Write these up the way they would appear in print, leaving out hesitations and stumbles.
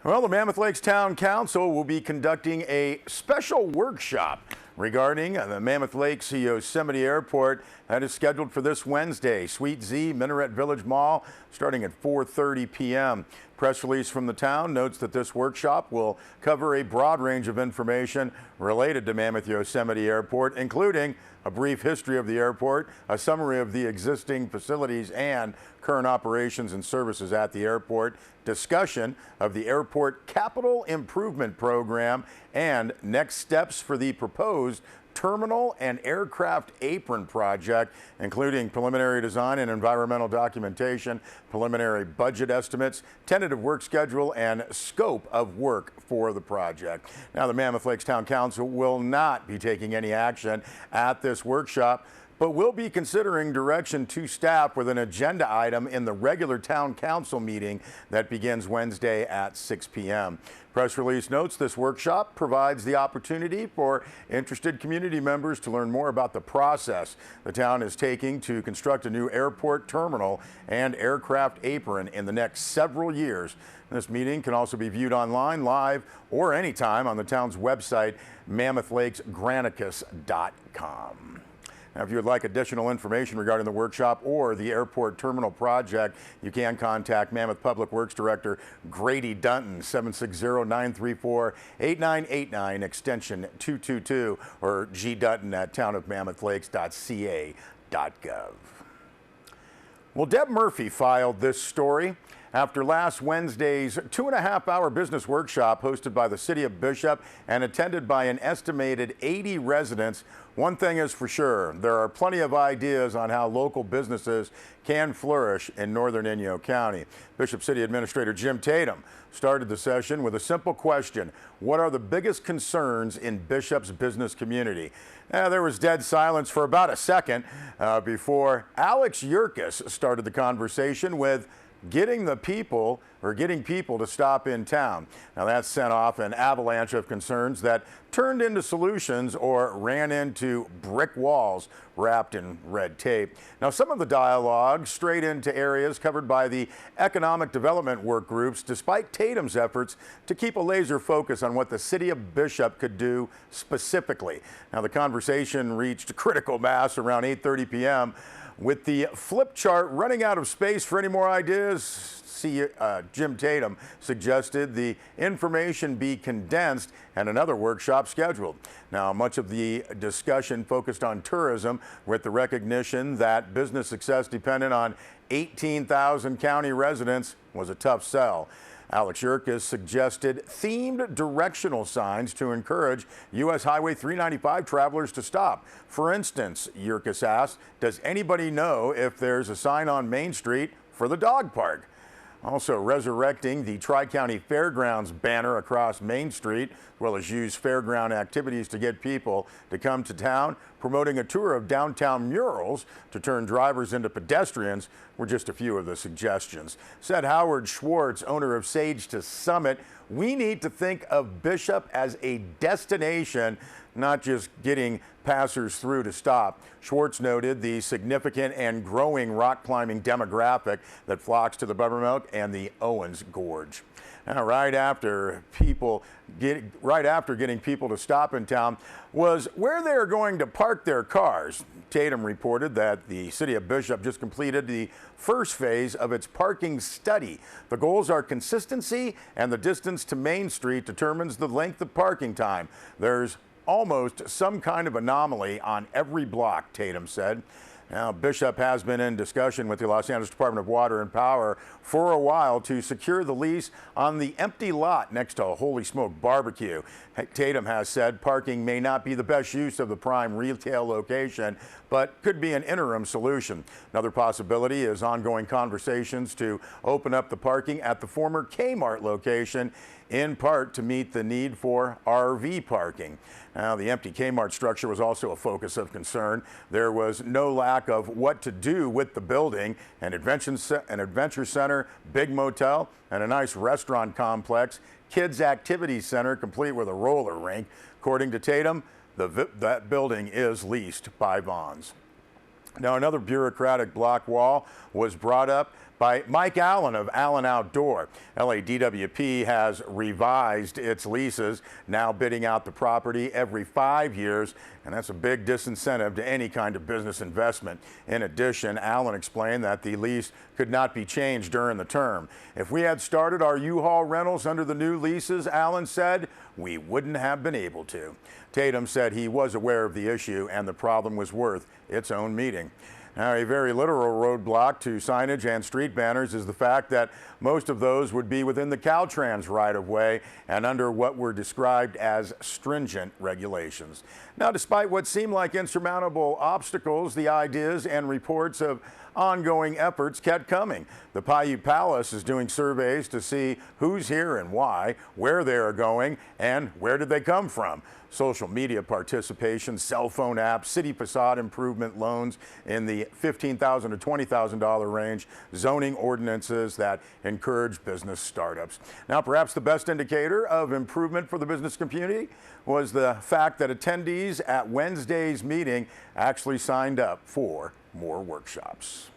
Well, the Mammoth Lakes Town Council will be conducting a special workshop regarding the Mammoth Lakes Yosemite Airport. That is scheduled for this Wednesday, Suite Z, Minaret Village Mall, starting at 4:30 p.m. Press release from the town notes that this workshop will cover a broad range of information related to Mammoth Yosemite Airport, including a brief history of the airport, a summary of the existing facilities and current operations and services at the airport, discussion of the airport capital improvement program, and next steps for the proposed terminal and aircraft apron project, including preliminary design and environmental documentation, preliminary budget estimates, tentative work schedule, and scope of work for the project. Now, the Mammoth Lakes Town Council will not be taking any action at this workshop, but will be considering direction to staff with an agenda item in the regular town council meeting that begins Wednesday at 6 p.m. Press release notes this workshop provides the opportunity for interested community members to learn more about the process the town is taking to construct a new airport terminal and aircraft apron in the next several years. This meeting can also be viewed online, live, or anytime on the town's website, mammothlakesgranicus.com. Now, if you would like additional information regarding the workshop or the airport terminal project, you can contact Mammoth Public Works Director Grady Dunton, 760-934-8989, extension 222, or gdutton@townofmammothLakes.ca.gov. Well, Deb Murphy filed this story after last Wednesday's 2.5-hour business workshop hosted by the City of Bishop and attended by an estimated 80 residents. One thing is for sure, there are plenty of ideas on how local businesses can flourish in northern Inyo County. Bishop City Administrator Jim Tatum started the session with a simple question: what are the biggest concerns in Bishop's business community? There was dead silence for about a second before Alex Yurkis started the conversation with getting people to stop in town. Now, that sent off an avalanche of concerns that turned into solutions or ran into brick walls wrapped in red tape. Now, some of the dialogue strayed into areas covered by the economic development work groups, despite Tatum's efforts to keep a laser focus on what the City of Bishop could do specifically. Now, the conversation reached critical mass around 8:30 p.m. With the flip chart running out of space for any more ideas, Jim Tatum suggested the information be condensed and another workshop scheduled. Now, much of the discussion focused on tourism, with the recognition that business success dependent on 18,000 county residents was a tough sell. Alex Yurkis suggested themed directional signs to encourage U.S. Highway 395 travelers to stop. For instance, Yurkis asked, does anybody know if there's a sign on Main Street for the dog park? Also, resurrecting the Tri-County Fairgrounds banner across Main Street, as well as use fairground activities to get people to come to town. Promoting a tour of downtown murals to turn drivers into pedestrians were just a few of the suggestions. Said Howard Schwartz, owner of Sage to Summit, we need to think of Bishop as a destination, not just getting passers through to stop. Schwartz noted the significant and growing rock climbing demographic that flocks to the Buttermilk and the Owens Gorge. Now, right after getting people to stop in town was where they are going to park their cars. Tatum reported that the City of Bishop just completed the first phase of its parking study. The goals are consistency, and the distance to Main Street determines the length of parking time. There's almost some kind of anomaly on every block, Tatum said. Now, Bishop has been in discussion with the Los Angeles Department of Water and Power for a while to secure the lease on the empty lot next to a Holy Smoke Barbecue. Tatum has said parking may not be the best use of the prime retail location, but could be an interim solution. Another possibility is ongoing conversations to open up the parking at the former Kmart location, in part to meet the need for RV parking. Now, the empty Kmart structure was also a focus of concern. There was no lack of what to do with the building: an adventure center, big motel, and a nice restaurant complex, kids activity center complete with a roller rink. According to Tatum, that building is leased by Vons. Now, another bureaucratic block wall was brought up by Mike Allen of Allen Outdoor. LADWP has revised its leases, now bidding out the property every 5 years, and that's a big disincentive to any kind of business investment. In addition, Allen explained that the lease could not be changed during the term. If we had started our U-Haul rentals under the new leases, Allen said, we wouldn't have been able to. Tatum said he was aware of the issue and the problem was worth its own meeting. Now, a very literal roadblock to signage and street banners is the fact that most of those would be within the Caltrans right-of-way and under what were described as stringent regulations. Now, despite what seem like insurmountable obstacles, the ideas and reports of ongoing efforts kept coming. The Paiute Palace is doing surveys to see who's here and why, where they are going, and where did they come from. Social media participation, cell phone apps, city facade improvement loans in the $15,000 to $20,000 range, zoning ordinances that encourage business startups. Now, perhaps the best indicator of improvement for the business community was the fact that attendees at Wednesday's meeting actually signed up for more workshops.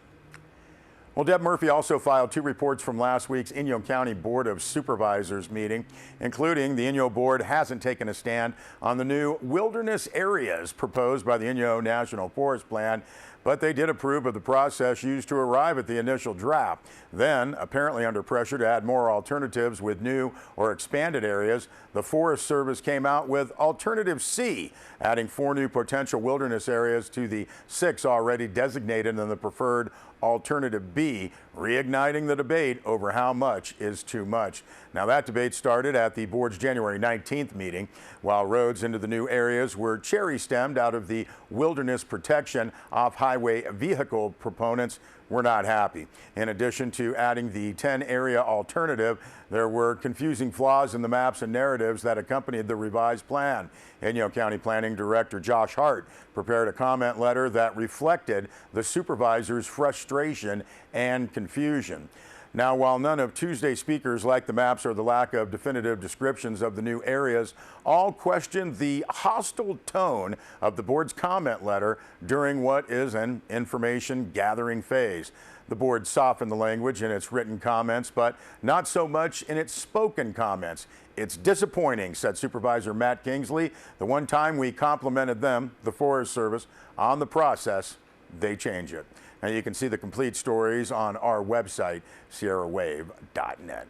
Well, Deb Murphy also filed 2 reports from last week's Inyo County Board of Supervisors meeting, including the Inyo Board hasn't taken a stand on the new wilderness areas proposed by the Inyo National Forest Plan, but they did approve of the process used to arrive at the initial draft. Then, apparently under pressure to add more alternatives with new or expanded areas, the Forest Service came out with Alternative C, adding 4 new potential wilderness areas to the 6 already designated in the preferred Alternative B, reigniting the debate over how much is too much. Now, that debate started at the board's January 19th meeting. While roads into the new areas were cherry-stemmed out of the wilderness protection, off-highway vehicle proponents were not happy. In addition to adding the 10-area alternative, there were confusing flaws in the maps and narratives that accompanied the revised plan. Inyo County Planning Director Josh Hart prepared a comment letter that reflected the supervisors' frustration and confusion. Now, while none of Tuesday's speakers liked the maps or the lack of definitive descriptions of the new areas, all questioned the hostile tone of the board's comment letter during what is an information gathering phase. The board softened the language in its written comments, but not so much in its spoken comments. It's disappointing, said Supervisor Matt Kingsley. The one time we complimented them, the Forest Service, on the process, they change it. Now, you can see the complete stories on our website, sierrawave.net.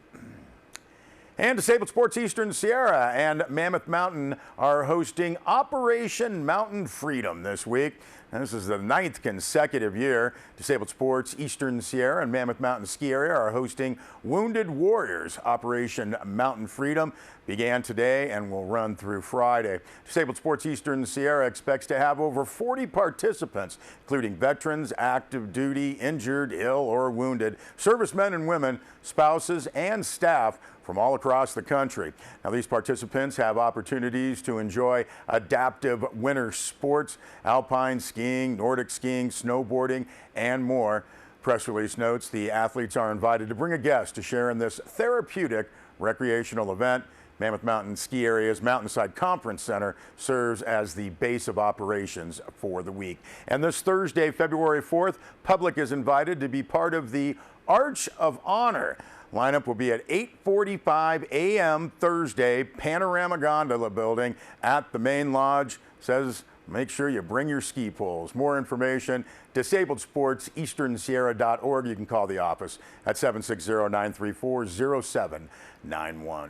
And Disabled Sports Eastern Sierra and Mammoth Mountain are hosting Operation Mountain Freedom this week. And this is the 9th consecutive year Disabled Sports Eastern Sierra and Mammoth Mountain Ski Area are hosting Wounded Warriors. Operation Mountain Freedom began today and will run through Friday. Disabled Sports Eastern Sierra expects to have over 40 participants, including veterans, active duty, injured, ill, or wounded, servicemen and women, spouses, and staff from all across the country. Now, these participants have opportunities to enjoy adaptive winter sports, alpine skiing, Nordic skiing, snowboarding, and more. Press release notes the athletes are invited to bring a guest to share in this therapeutic recreational event. Mammoth Mountain Ski Area's Mountainside Conference Center serves as the base of operations for the week. And this Thursday, February 4th, public is invited to be part of the Arch of Honor. Lineup will be at 8:45 a.m. Thursday, Panorama Gondola Building at the main lodge. Says make sure you bring your ski poles. More information, DisabledSportsEasternSierra.org. You can call the office at 760-934-0791.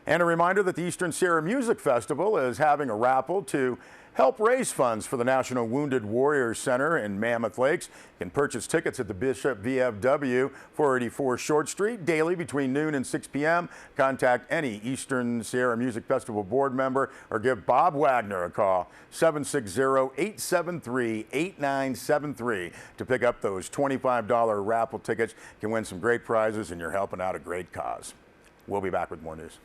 And a reminder that the Eastern Sierra Music Festival is having a raffle to help raise funds for the National Wounded Warriors Center in Mammoth Lakes. You can purchase tickets at the Bishop VFW, 484 Short Street, daily between noon and 6 p.m. Contact any Eastern Sierra Music Festival board member or give Bob Wagner a call, 760-873-8973, to pick up those $25 raffle tickets. You can win some great prizes, and you're helping out a great cause. We'll be back with more news.